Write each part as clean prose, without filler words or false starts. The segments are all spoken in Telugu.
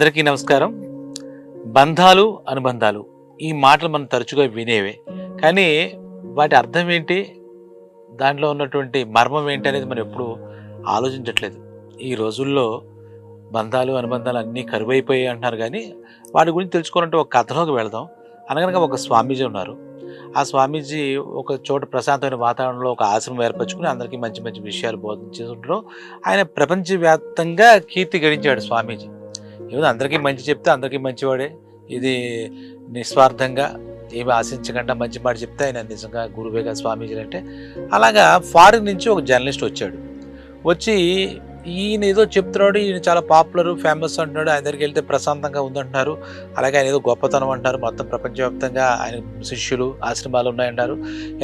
అందరికీ నమస్కారం. బంధాలు, అనుబంధాలు ఈ మాటలు మనం తరచుగా వినేవే. కానీ వాటి అర్థం ఏంటి? దాంట్లో ఉన్నటువంటి మర్మం ఏంటి అనేది మనం ఎప్పుడూ ఆలోచించట్లేదు. ఈ రోజుల్లో బంధాలు, అనుబంధాలు అన్నీ కరువైపోయాయి అంటున్నారు కానీ వాటి గురించి తెలుసుకోవాలంటే ఒక కథలోకి వెళదాం. అనగనగా ఒక స్వామీజీ ఉన్నారు. ఆ స్వామీజీ ఒక చోట ప్రశాంతమైన వాతావరణంలో ఒక ఆశ్రమం ఏర్పరచుకుని అందరికీ మంచి మంచి విషయాలు బోధించడంలో ఆయన ప్రపంచవ్యాప్తంగా కీర్తి గడించాడు స్వామీజీ. ఏదో అందరికీ మంచి చెప్తే అందరికీ మంచివాడే. ఇది నిస్వార్థంగా ఏమి ఆశించకుండా మంచి మాట చెప్తే ఆయన నిజంగా గురువేగా స్వామీజీలు అంటే. అలాగా ఫారిన్ నుంచి ఒక జర్నలిస్ట్ వచ్చాడు. వచ్చి ఈయన ఏదో చెప్తున్నాడు, ఈయన చాలా పాపులర్ ఫేమస్ అంటున్నాడు, ఆయన దగ్గరికి వెళ్తే ప్రశాంతంగా ఉందంటున్నారు, అలాగే ఆయన ఏదో గొప్పతనం అంటారు, మొత్తం ప్రపంచవ్యాప్తంగా ఆయన శిష్యులు ఆశ్రమాలు ఉన్నాయంటారు.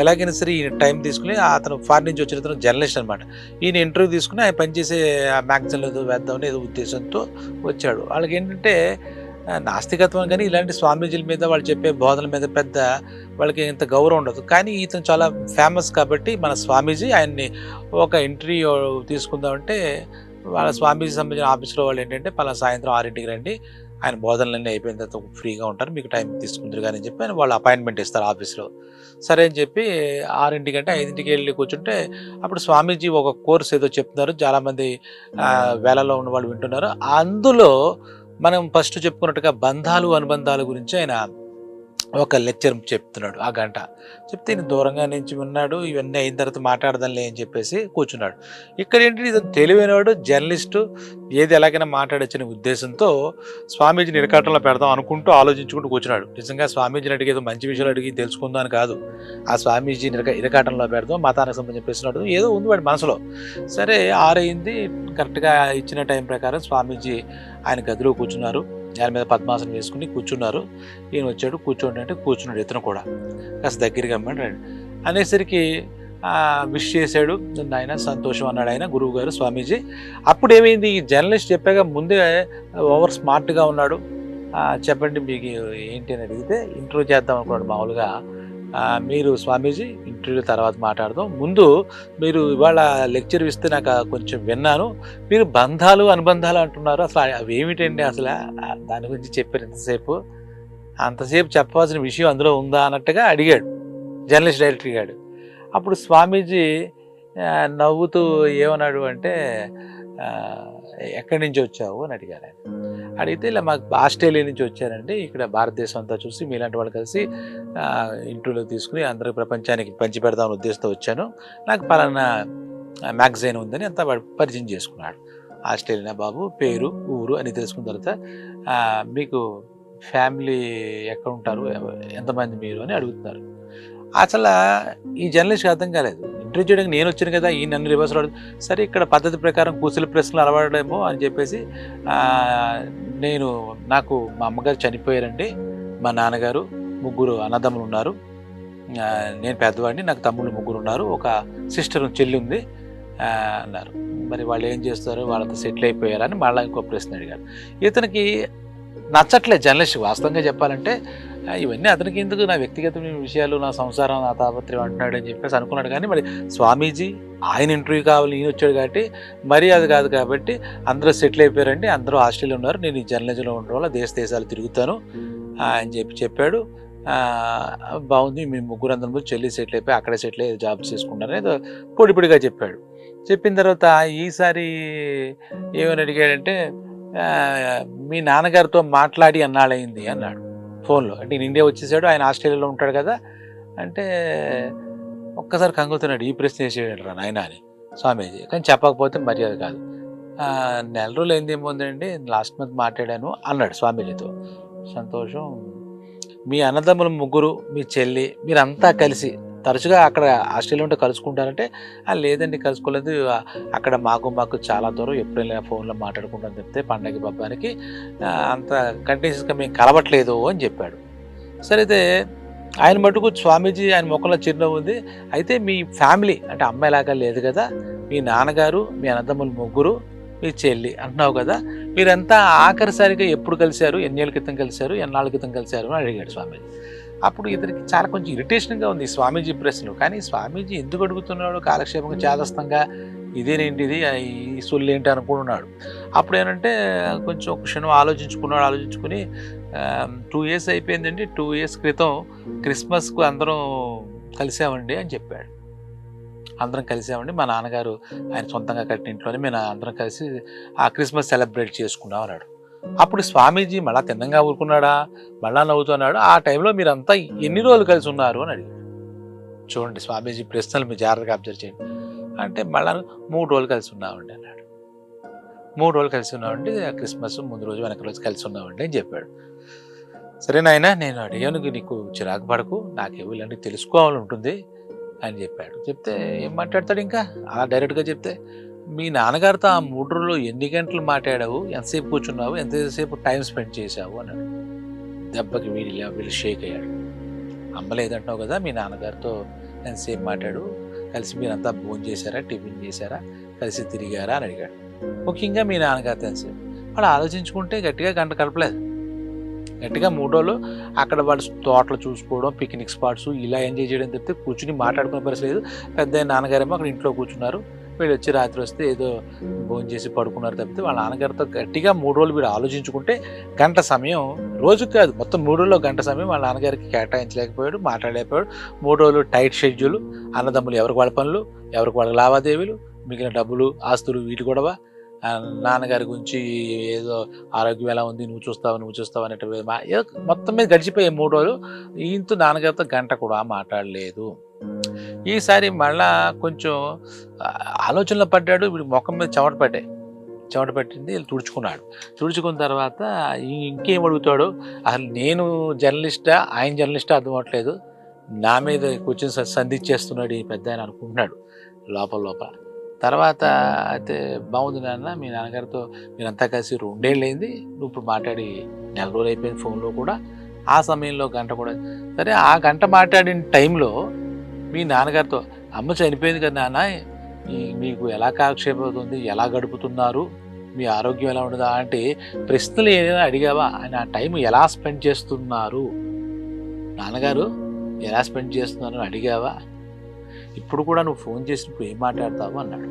ఎలాగైనా సరే ఈయన టైం తీసుకుని అతను ఫారిన్ నుంచి వచ్చిన అతను జర్నలిస్ట్ అనమాట. ఈయన ఇంటర్వ్యూ తీసుకుని ఆయన పనిచేసే మ్యాగజైన్లో ఏదో వేద్దామని ఏదో ఉద్దేశంతో వచ్చాడు. వాళ్ళకి ఏంటంటే నాస్తికత్వం కానీ ఇలాంటి స్వామీజీల మీద వాళ్ళు చెప్పే బోధనల మీద పెద్ద వాళ్ళకి ఇంత గౌరవం ఉండదు. కానీ ఇతను చాలా ఫేమస్ కాబట్టి మన స్వామీజీ ఆయన్ని ఒక ఇంటర్వ్యూ తీసుకుందామంటే వాళ్ళ స్వామీజీ సంబంధించిన ఆఫీస్లో వాళ్ళు ఏంటంటే పలానా సాయంత్రం 6ంటికి రండి, ఆయన బోధనలన్నీ అయిపోయిన తర్వాత ఫ్రీగా ఉంటారు, మీకు టైం తీసుకుంటారు కానీ అని చెప్పి ఆయన వాళ్ళు అపాయింట్మెంట్ ఇస్తారు ఆఫీస్లో. సరే అని చెప్పి 6ంటికి అంటే 5ంటికి వెళ్ళి కూర్చుంటే అప్పుడు స్వామీజీ ఒక కోర్స్ ఏదో చెప్తున్నారు, చాలామంది వేళల్లో ఉన్న వాళ్ళు వింటున్నారు. అందులో మనం ఫస్ట్ చెప్పుకున్నట్టుగా బంధాలు, అనుబంధాల గురించి ఆయన ఒక లెక్చర్ చెప్తున్నాడు. ఆ గంట చెప్తే ఈయన దూరంగా నుంచి ఉన్నాడు. ఇవన్నీ అయిన తర్వాత మాట్లాడదాంలే అని చెప్పేసి కూర్చున్నాడు. ఇక్కడ ఏంటి, ఇతను తెలివైనవాడు, జర్నలిస్టు, ఏది ఎలాగైనా మాట్లాడొచ్చనే ఉద్దేశంతో స్వామీజీని ఇరకాటంలో పెడదాం అనుకుంటూ ఆలోచించుకుంటూ కూర్చున్నాడు. నిజంగా స్వామీజీని అడిగేదో మంచి విషయాలు అడిగి తెలుసుకుందాం అని కాదు, ఆ స్వామీజీని ఇరకాటంలో పెడదాం, మతానికి సంబంధించిన ప్రశ్నలు ఏదో ఉంది వాడి మనసులో. సరే 6 అయింది, కరెక్ట్గా ఇచ్చిన టైం ప్రకారం స్వామీజీ ఆయన గదిలో కూర్చున్నారు. ఆయన మీద పద్మాసనం వేసుకుని కూర్చున్నారు. ఈయన వచ్చాడు, కూర్చోండి అంటే కూర్చున్నాడు. ఇతను కూడా కాస్త దగ్గరికి అమ్మండి అనేసరికి విష్ చేశాడు. ఆయన సంతోషం అన్నాడు ఆయన గురువు గారు స్వామీజీ. అప్పుడు ఏమైంది, ఈ జర్నలిస్ట్ చెప్పాక ముందే ఓవర్ స్మార్ట్గా ఉన్నాడు. చెప్పండి మీకు ఏంటి అని అడిగితే ఇంటర్వ్యూ చేద్దాం అనుకున్నాడు మామూలుగా. మీరు స్వామీజీ ఇంటర్వ్యూ తర్వాత మాట్లాడదాం, ముందు మీరు ఇవాళ లెక్చర్ ఇస్తే నాకు కొంచెం విన్నాను, మీరు బంధాలు, అనుబంధాలు అంటున్నారు, అసలు అవి ఏమిటండి, అసలు దాని గురించి చెప్పారు అంతసేపు చెప్పవలసిన విషయం అందులో ఉందా అన్నట్టుగా అడిగాడు జర్నలిస్ట్ డైరెక్టర్ గారు. అప్పుడు స్వామీజీ నవ్వుతూ ఏమన్నాడు అంటే, ఎక్కడి నుంచి వచ్చావు అని అడిగారు ఆయన. అడిగితే ఇలా మాకు ఆస్ట్రేలియా నుంచి వచ్చారండి, ఇక్కడ భారతదేశం అంతా చూసి మీలాంటి వాళ్ళు కలిసి ఇంటర్వ్యూలో తీసుకుని అందరి ప్రపంచానికి పంచి పెడదామని ఉద్దేశంతో వచ్చాను, నాకు పలానా మ్యాగజైన్ ఉందని అంతా పరిచయం చేసుకున్నాడు. ఆస్ట్రేలియా బాబు, పేరు, ఊరు అని తెలుసుకున్న తర్వాత మీకు ఫ్యామిలీ ఎక్కడ ఉంటారు, ఎంతమంది మీరు అని అడుగుతున్నారు. అసలు ఈ జర్నలిస్ట్కి అర్థం కాలేదు. ఇంటర్వ్యూ చేయడానికి నేను వచ్చాను కదా, ఈ నన్ను రివర్స్లో అడుగు, సరే ఇక్కడ పద్ధతి ప్రకారం కూర్చుని ప్రశ్నలు అలవాడేమో అని చెప్పేసి నాకు మా అమ్మగారు చనిపోయారండి, మా నాన్నగారు, 3 అన్నదమ్ములు ఉన్నారు, నేను పెద్దవాడిని, నాకు తమ్ముళ్ళు 3 ఉన్నారు, ఒక సిస్టర్ చెల్లి ఉంది అన్నారు. మరి వాళ్ళు ఏం చేస్తారు, వాళ్ళతో సెటిల్ అయిపోయారని మళ్ళీ ఇంకో ప్రశ్న అడిగారు. ఇతనికి నచ్చట్లేదు జర్నలిస్ట్. వాస్తవంగా చెప్పాలంటే ఇవన్నీ అతనికి ఎందుకు, నా వ్యక్తిగతమైన విషయాలు, నా సంసారం, నా తాపత్రయం అంటున్నాడు అని చెప్పేసి అనుకున్నాడు. కానీ మరి స్వామీజీ ఆయన ఇంటర్వ్యూ కావాలి, ఈయన వచ్చాడు కాబట్టి మరీ అది కాదు కాబట్టి అందరూ సెటిల్ అయిపోయారండి, అందరూ ఆస్ట్రేలియా ఉన్నారు, నేను ఈ జర్నలిజంలో ఉండడం వల్ల దేశాలు తిరుగుతాను అని చెప్పాడు. బాగుంది, మీ 3 అందరూ చెల్లి సెటిల్ అయిపోయి అక్కడే సెటిల్ అయ్యి జాబ్ చేసుకుంటారని ఏదో పొడిపొడిగా చెప్పాడు. చెప్పిన తర్వాత ఈసారి ఏమని అడిగాడంటే, మీ నాన్నగారితో మాట్లాడి అన్నాళ్ళయింది అన్నాడు ఫోన్లో. అంటే నేను ఇండియా వచ్చేసాడు, ఆయన ఆస్ట్రేలియాలో ఉంటాడు కదా అంటే ఒక్కసారి కంగుతున్నాడు, ఈ ప్రశ్న వేసేయడు రా నాయన అని స్వామీజీ. కానీ చెప్పకపోతే మర్యాద కాదు. నెల రోజులు అయింది ఏముందండి, లాస్ట్ మంత్ మాట్లాడాను అన్నాడు స్వామీజీతో. సంతోషం, మీ అన్నదమ్ములు 3, మీ చెల్లి, మీరంతా కలిసి తరచుగా అక్కడ ఆస్ట్రేలియా ఉంటే కలుసుకుంటారంటే లేదండి కలుసుకోలేదు, అక్కడ మాకు చాలా దూరం, ఎప్పుడైనా ఫోన్లో మాట్లాడుకుంటాం చెప్తే పండగ పబ్బానికి అంత కంటిన్యూస్గా మేము కలవట్లేదు అని చెప్పాడు. సరే అయితే ఆయన మటుకు స్వామీజీ ఆయన ముఖంలో చిరునవ్వు ఉంది. అయితే మీ ఫ్యామిలీ అంటే అమ్మాయిలాగా లేదు కదా, మీ నాన్నగారు, మీ అన్నదమ్ములు 3, మీ చెల్లి అంటున్నావు కదా, మీరంతా ఆఖరిసారిగా ఎప్పుడు కలిశారు, ఎన్నేళ్ళ క్రితం కలిశారు, ఎన్నాళ్ళ క్రితం కలిశారు అని అడిగాడు స్వామీజీ. అప్పుడు ఇతనికి చాలా కొంచెం ఇరిటేషన్గా ఉంది స్వామీజీ ప్రశ్నలు. కానీ స్వామీజీ ఎందుకు అడుగుతున్నాడు, కాలక్షేపంగా చేదస్తంగా ఇదేనేంటిది ఈ సొల్లు ఏంటి అనుకుంటున్నాడు. అప్పుడు ఏంటంటే కొంచెం ఒక క్షణం ఆలోచించుకుని 2 ఇయర్స్ అయిపోయిందండి, 2 ఇయర్స్ క్రితం క్రిస్మస్కు అందరం కలిసామండి అని చెప్పాడు. అందరం కలిసామండి, మా నాన్నగారు ఆయన సొంతంగా కట్టిన ఇంట్లోనే మేము అందరం కలిసి ఆ క్రిస్మస్ సెలబ్రేట్ చేసుకున్నాం అన్నాడు. అప్పుడు స్వామీజీ మళ్ళా తిన్నంగా ఊరుకున్నాడా, మళ్ళా నవ్వుతున్నాడు. ఆ టైంలో మీరంతా ఎన్ని రోజులు కలిసి ఉన్నారు అని అడిగాడు. చూడండి స్వామీజీ ప్రశ్నలు మీరు జాగ్రత్తగా అబ్జర్వ్ చేయండి. అంటే మళ్ళా 3 రోజులు కలిసి ఉన్నామండి అన్నాడు. 3 రోజులు కలిసి ఉన్నామండి, క్రిస్మస్ ముందు రోజు వెనక రోజు కలిసి ఉన్నామండి అని చెప్పాడు. సరే నాయన, నేను అడిగాను, నీకు చిరాకు పడకు, నాకేమో ఇలాంటివి తెలుసుకోవాలని ఉంటుంది అని చెప్పాడు. చెప్తే ఏం మాట్లాడతాడు ఇంకా అలా డైరెక్ట్గా చెప్తే, మీ నాన్నగారితో ఆ 3 రోజుల్లో ఎన్ని గంటలు మాట్లాడావు, ఎంతసేపు కూర్చున్నావు, ఎంతసేపు టైం స్పెండ్ చేశావు అన్నాడు. దెబ్బకి వీళ్ళు షేక్ అయ్యాడు. అమ్మ లేదంటున్నావు కదా, మీ నాన్నగారితో ఎంతసేపు మాట్లాడు, కలిసి మీరంతా భోజనం చేశారా, టిఫిన్ చేశారా, కలిసి తిరిగారా అని అడిగాడు. ముఖ్యంగా మీ నాన్నగారితో ఎంతసేపు వాడు ఆలోచించుకుంటే గట్టిగా గంట కలపలేదు. గట్టిగా 3 రోజులు అక్కడ వాళ్ళు తోటలు చూసుకోవడం, పిక్నిక్ స్పాట్స్ ఇలా ఎంజాయ్ చేయడం తప్పితే కూర్చుని మాట్లాడుకునే పరిస్థితి లేదు. పెద్ద నాన్నగారేమో అక్కడ ఇంట్లో కూర్చున్నారు, వీళ్ళు వచ్చి రాత్రి వస్తే ఏదో భోజనం చేసి పడుకున్నారు తప్పితే వాళ్ళ నాన్నగారితో గట్టిగా 3 రోజులు వీడు ఆలోచించుకుంటే గంట సమయం, రోజుకి కాదు మొత్తం 3 రోజుల్లో గంట సమయం వాళ్ళ నాన్నగారికి కేటాయించలేకపోయాడు, మాట్లాడలేకపోయాడు. 3 రోజులు టైట్ షెడ్యూల్, అన్నదమ్ములు ఎవరికి వాళ్ళ పనులు, ఎవరికి వాళ్ళ లావాదేవీలు, మిగిలిన డబ్బులు ఆస్తులు వీటి గొడవ, నాన్నగారి గురించి ఏదో ఆరోగ్యం ఎలా ఉంది, నువ్వు చూస్తావు అనేటి మొత్తం మీద గడిచిపోయే 3 రోజులు ఈయంతో నాన్నగారితో గంట కూడా మాట్లాడలేదు. ఈసారి మళ్ళా కొంచెం ఆలోచనలో పడ్డాడు. వీడి ముఖం మీద చెమట పట్టింది, తుడుచుకున్నాడు. తుడుచుకున్న తర్వాత ఇంకేం అడుగుతాడు, అసలు నేను జర్నలిస్టా ఆయన జర్నలిస్టా అర్థం అవ్వట్లేదు, నా మీద కూర్చొని సంధించేస్తున్నాడు ఈ పెద్ద ఆయన అనుకుంటున్నాడు లోపల. తర్వాత అయితే బాగుంది నాన్న, మీ నాన్నగారితో మీరంతా కలిసి 2 ఏళ్ళు అయింది, నువ్వు ఇప్పుడు మాట్లాడి 4 రోజులు అయిపోయింది ఫోన్లో కూడా, ఆ సమయంలో గంట కూడా. సరే ఆ గంట మాట్లాడిన టైంలో మీ నాన్నగారితో అమ్మ చనిపోయింది కదా నాన్న, మీకు ఎలా కాలక్షేపం అవుతుంది, ఎలా గడుపుతున్నారు, మీ ఆరోగ్యం ఎలా ఉండదా అంటే ప్రశ్నలు ఏదైనా అడిగావా, ఆయన ఆ టైం ఎలా స్పెండ్ చేస్తున్నారు, నాన్నగారు ఎలా స్పెండ్ చేస్తున్నారు అడిగావా, ఇప్పుడు కూడా నువ్వు ఫోన్ చేసినప్పుడు ఏం మాట్లాడతావు అన్నాడు.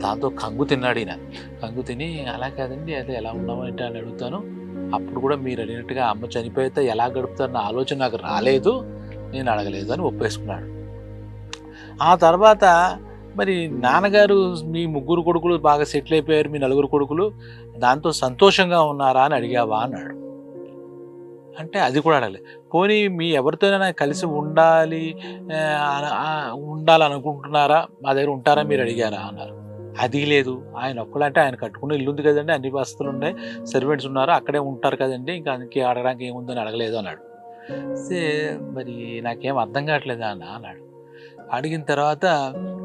దాంతో కంగు తిన్నాడు ఈయన. కంగు తిని అలా కాదండి, అదే ఎలా ఉన్నావు అంటే అని అడుగుతాను, అప్పుడు కూడా మీరు అడిగినట్టుగా అమ్మ చనిపోతే ఎలా గడుపుతారన్న ఆలోచన నాకు రాలేదు, నేను అడగలేదు అని ఒప్పేసుకున్నాడు. ఆ తర్వాత మరి నాన్నగారు మీ 3 కొడుకులు బాగా సెటిల్ అయిపోయారు, మీ 4 కొడుకులు, దాంతో సంతోషంగా ఉన్నారా అని అడిగావా అన్నాడు. అంటే అది కూడా అడగలేదు. పోనీ మీ ఎవరితోనైనా కలిసి ఉండాలనుకుంటున్నారా, మా దగ్గర ఉంటారా మీరు అడిగారా అన్నారు. అది లేదు, ఆయన ఒక్కడంటే ఆయన కట్టుకున్న ఇల్లు ఉంది కదండి, అన్ని వసతులు ఉన్నాయి, సర్వెంట్స్ ఉన్నారు, అక్కడే ఉంటారు కదండి, ఇంకా అందుకే అడగడానికి ఏముందని అడగలేదు అన్నాడు. మరి నాకేం అర్థం కావట్లేదా అన్నాడు. అడిగిన తర్వాత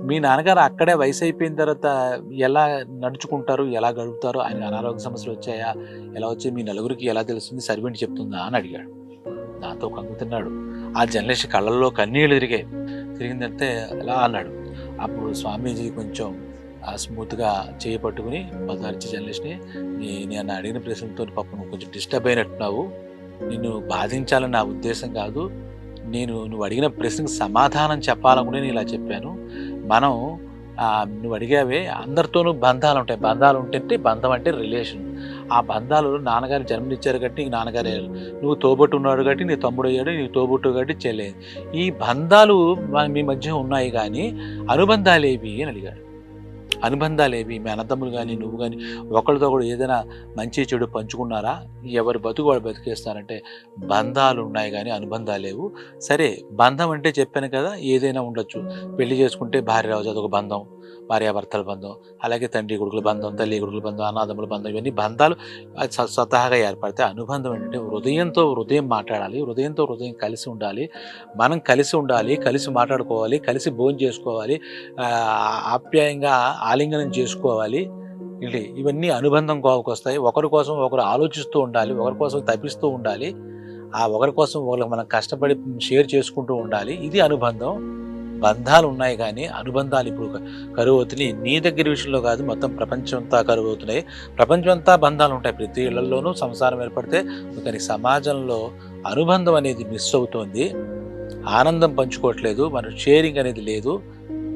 మీ నాన్నగారు అక్కడే వయసు అయిపోయిన తర్వాత ఎలా నడుచుకుంటారు, ఎలా గడుపుతారు, ఆయన అనారోగ్య సమస్యలు వచ్చాయా, ఎలా వచ్చాయి, మీ 4గురికి ఎలా తెలుస్తుంది, సర్వెంట్ చెప్తుందా అని అడిగాడు. దాంతో కంగుతున్నాడు. ఆ జర్నలిస్ట్ కళ్ళల్లో కన్నీళ్ళు తిరిగిందంటే ఎలా అన్నాడు. అప్పుడు స్వామీజీ కొంచెం స్మూత్గా చేయపట్టుకుని బదార్చి జర్నలిస్ట్ని, నేను అడిగిన ప్రశ్నలతో పాపం నువ్వు కొంచెం డిస్టర్బ్ అయినట్టున్నావు, నిన్ను బాధించాలని నా ఉద్దేశం కాదు, నువ్వు అడిగిన ప్రశ్నకు సమాధానం చెప్పాలనుకునే నేను ఇలా చెప్పాను. మనం నువ్వు అడిగావే అందరితోనూ బంధాలు ఉంటాయి, బంధాలు ఉంటే బంధం అంటే రిలేషన్, ఆ బంధాలు నాన్నగారు జన్మనిచ్చారు కాబట్టి నీకు నాన్నగారు, నువ్వు తోబొట్టు ఉన్నాడు కాబట్టి నీ తమ్ముడు అయ్యాడు, నీకు తోబొట్టు కాబట్టి చెల్లేదు, ఈ బంధాలు మీ మధ్య ఉన్నాయి కానీ అనుబంధాలు ఏవి అని అడిగాడు. అనుబంధాలేవి, మీ అన్నదమ్ములు కానీ నువ్వు కానీ ఒకరితో కూడా ఏదైనా మంచి చెడు పంచుకున్నారా, ఎవరి బతుకు వాడు బతికేస్తారంటే బంధాలు ఉన్నాయి కానీ అనుబంధాలు లేవు. సరే బంధం అంటే చెప్పాను కదా, ఏదైనా ఉండొచ్చు, పెళ్లి చేసుకుంటే భార్య రాజు అదొక బంధం, భార్యాభర్తల బంధం, అలాగే తండ్రి కొడుకుల బంధం, తల్లి కొడుకుల బంధం, అన్నదమ్ముల బంధం, ఇవన్నీ బంధాలు స్వతహాగా ఏర్పడతాయి. అనుబంధం ఏంటంటే హృదయం మాట్లాడాలి, హృదయం కలిసి ఉండాలి, మనం కలిసి ఉండాలి, కలిసి మాట్లాడుకోవాలి, కలిసి భోజనం చేసుకోవాలి, ఆప్యాయంగా ఆలింగనం చేసుకోవాలి. ఇవన్నీ అనుబంధం కోవకొస్తాయి. ఒకరి కోసం ఒకరు ఆలోచిస్తూ ఉండాలి, ఒకరి కోసం తప్పిస్తూ ఉండాలి, ఆ ఒకరి కోసం ఒకరికి మనం కష్టపడి షేర్ చేసుకుంటూ ఉండాలి. ఇది అనుబంధం. బంధాలు ఉన్నాయి కానీ అనుబంధాలు ఇప్పుడు కరువు అవుతున్నాయి. నీ దగ్గర విషయంలో కాదు, మొత్తం ప్రపంచం అంతా కరువు అవుతున్నాయి. ప్రపంచం అంతా బంధాలు ఉంటాయి, ప్రతి ఇళ్లలోనూ సంసారం ఏర్పడితే, కానీ సమాజంలో అనుబంధం అనేది మిస్ అవుతోంది. ఆనందం పంచుకోవట్లేదు, మన షేరింగ్ అనేది లేదు,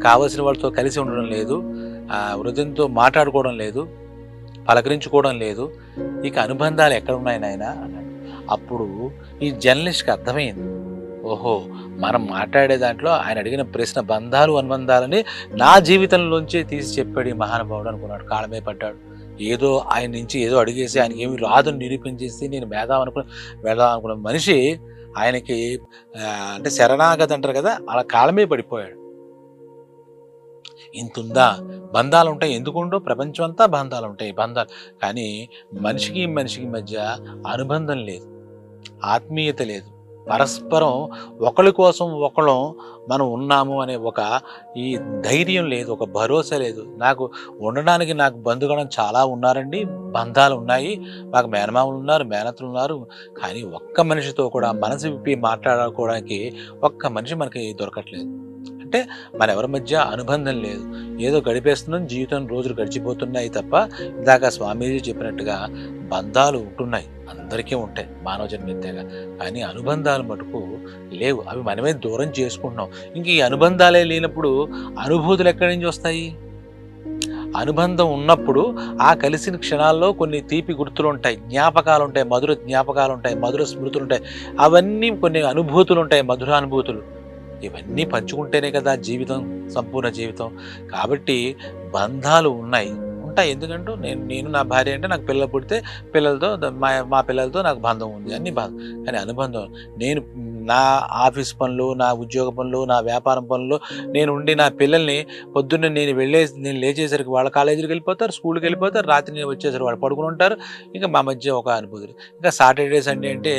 కావలసిన వాళ్ళతో కలిసి ఉండడం లేదు. హృదయంతో మాట్లాడుకోవడం లేదు, పలకరించుకోవడం లేదు, ఇక అనుబంధాలు ఎక్కడ ఉన్నాయి నాయనా అన్నాడు. అప్పుడు ఈ జర్నలిస్ట్కి అర్థమైంది, ఓహో, మనం మాట్లాడే దాంట్లో ఆయన అడిగిన ప్రశ్న బంధాలు అనుబంధాలని నా జీవితంలోంచి తీసి చెప్పాడు ఈ మహానుభావుడు అనుకున్నాడు. కాళ్ళ మీద పడ్డాడు. ఏదో ఆయన నుంచి ఏదో అడిగేసి ఆయనకి ఏమి రాదని నిరూపించేసి నేను వేదాం అనుకుని వెళదాం అనుకున్న మనిషి ఆయనకి అంటే శరణాగతి అంటారు కదా, అలా కాళ్ళ మీద పడిపోయాడు. ఇంతుందా, బంధాలు ఉంటాయి, ఎందుకుండో, ప్రపంచం అంతా బంధాలు ఉంటాయి, బంధాలు. కానీ మనిషికి మనిషికి మధ్య అనుబంధం లేదు, ఆత్మీయత లేదు, పరస్పరం ఒకరి కోసం ఒకళ్ళం మనం ఉన్నాము అనే ఒక ఈ ధైర్యం లేదు, ఒక భరోసా లేదు. నాకు ఉండడానికి నాకు బంధుగణం చాలా ఉన్నారండి, బంధాలు ఉన్నాయి, నాకు మేనమామలు ఉన్నారు, మేనత్తలు ఉన్నారు. కానీ ఒక్క మనిషితో కూడా మనసు విప్పి మాట్లాడుకోవడానికి ఒక్క మనిషి మనకి దొరకట్లేదు. అంటే మన ఎవరి మధ్య అనుబంధం లేదు, ఏదో గడిపేస్తున్నాం, జీవితం రోజులు గడిచిపోతున్నాయి తప్ప ఇందాక స్వామీజీ చెప్పినట్టుగా బంధాలు ఉంటున్నాయి, అందరికీ ఉంటాయి మానవ జన్మెత్తేగా. కానీ అనుబంధాలు మటుకు లేవు, అవి మనమే దూరం చేసుకుంటున్నాం. ఇంక ఈ అనుబంధాలే లేనప్పుడు అనుభూతులు ఎక్కడి నుంచి వస్తాయి? అనుబంధం ఉన్నప్పుడు ఆ కలిసిన క్షణాల్లో కొన్ని తీపి గుర్తులు ఉంటాయి, జ్ఞాపకాలు ఉంటాయి, మధుర జ్ఞాపకాలు ఉంటాయి, మధుర స్మృతులు ఉంటాయి, అవన్నీ కొన్ని అనుభూతులు ఉంటాయి, మధురానుభూతులు. ఇవన్నీ పంచుకుంటేనే కదా జీవితం, సంపూర్ణ జీవితం. కాబట్టి బంధాలు ఉంటాయి. ఎందుకంటూ నేను నా భార్య అంటే నాకు పిల్లలు పుడితే పిల్లలతో మా పిల్లలతో నాకు బంధం ఉంది, అన్ని బంధం. కానీ అనుబంధం నేను నా ఆఫీస్ పనులు, నా ఉద్యోగ పనులు, నా వ్యాపారం పనులు నేను ఉండి నా పిల్లల్ని పొద్దున్నే నేను లేచేసరికి వాళ్ళ కాలేజీకి వెళ్ళిపోతారు, స్కూల్కి వెళ్ళిపోతారు, రాత్రి నేను వచ్చేసరికి వాళ్ళు పడుకుని ఉంటారు. ఇంకా మా మధ్య ఒక అనుభూతి. ఇంకా సాటర్డే సండే అంటే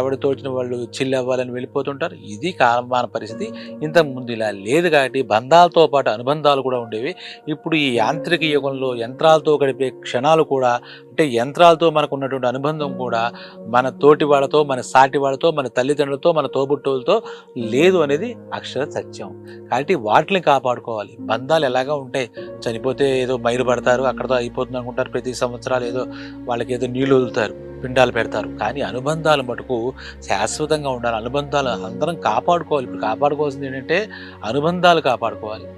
ఎవరు తోచిన వాళ్ళు చిల్ అవ్వాలని వెళ్ళిపోతుంటారు. ఇది కాలమాన పరిస్థితి. ఇంతకుముందు ఇలా లేదు కాబట్టి బంధాలతో పాటు అనుబంధాలు కూడా ఉండేవి. ఇప్పుడు ఈ యాంత్రిక యుగంలో యంత్రాలతో గడిపే క్షణాలు కూడా, అంటే యంత్రాలతో మనకు ఉన్నటువంటి అనుబంధం కూడా మన తోటి వాళ్ళతో, మన సాటి వాళ్ళతో, మన తల్లిదండ్రులతో, మన తోబుట్టువులతో లేదు అనేది అక్షర సత్యం. కాబట్టి వాటిని కాపాడుకోవాలి. బంధాలు ఎలాగా ఉంటాయి, చనిపోతే ఏదో మైలు పడతారు, అక్కడతో అయిపోతుంది అనుకుంటారు, ప్రతి సంవత్సరాలు ఏదో వాళ్ళకి ఏదో నీళ్ళు వదులుతారు, పిండాలు పెడతారు. కానీ అనుబంధాలు మటుకు శాశ్వతంగా ఉండాలి. అనుబంధాలు అందరం కాపాడుకోవాలి. ఇప్పుడు కాపాడుకోవాల్సింది ఏంటంటే అనుబంధాలు కాపాడుకోవాలి,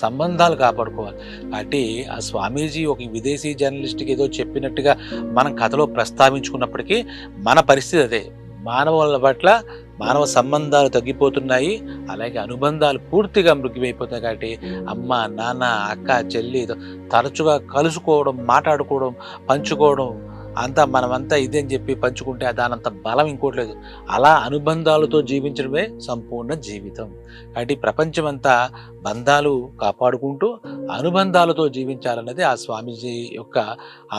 సంబంధాలు కాపాడుకోవాలి. కాబట్టి ఆ స్వామీజీ ఒక విదేశీ జర్నలిస్ట్కి ఏదో చెప్పినట్టుగా మనం కథలో ప్రస్తావించుకున్నప్పటికీ మన పరిస్థితి అదే. మానవుల పట్ల మానవ సంబంధాలు తగ్గిపోతున్నాయి, అలాగే అనుబంధాలు పూర్తిగా మృగివైపోతాయి. కాబట్టి అమ్మ, నాన్న, అక్క, చెల్లి తరచుగా కలుసుకోవడం, మాట్లాడుకోవడం, పంచుకోవడం, అంతా మనమంతా ఇదే అని చెప్పి పంచుకుంటే దానంత బలం ఇంకోటి లేదు. అలా అనుబంధాలతో జీవించడమే సంపూర్ణ జీవితం. కాబట్టి ప్రపంచమంతా బంధాలు కాపాడుకుంటూ అనుబంధాలతో జీవించాలన్నది ఆ స్వామీజీ యొక్క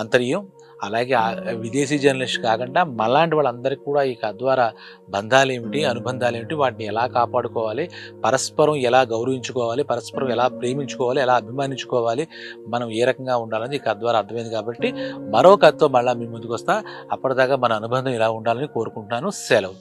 ఆంతర్యం. అలాగే విదేశీ జర్నలిస్ట్ కాకుండా మలాంటి వాళ్ళందరికీ కూడా ఈ కథ ద్వారా బంధాలు ఏమిటి, అనుబంధాలు ఏమిటి, వాటిని ఎలా కాపాడుకోవాలి, పరస్పరం ఎలా గౌరవించుకోవాలి, పరస్పరం ఎలా ప్రేమించుకోవాలి, ఎలా అభిమానించుకోవాలి, మనం ఏ రకంగా ఉండాలని ఈ కథ ద్వారా అర్థమైంది. కాబట్టి మరో కథతో మళ్ళీ మీ ముందుకు వస్తా. అప్పటిదాకా మన అనుబంధం ఇలా ఉండాలని కోరుకుంటున్నాను. సెలవు.